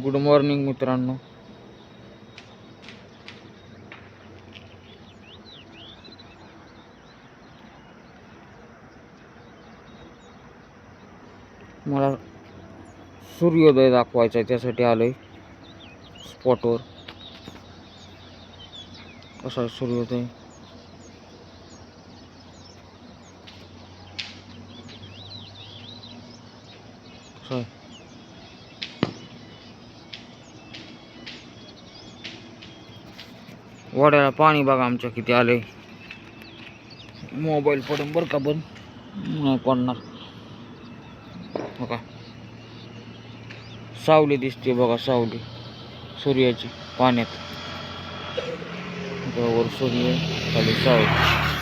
Good morning मित्रांनो. मला सूर्योदय दाखवायचा आहे, त्यासाठी आलोय स्पॉटवर. कसा आहे सूर्योदय? कसा आहे? वड्याला पाणी बघा आमच्या किती आलंय. मोबाईल पडून बरं का, पण नाही पडणार. बघा सावली दिसते, बघा सावली सूर्याची पाण्यात. वर सूर्य, खाली सावली.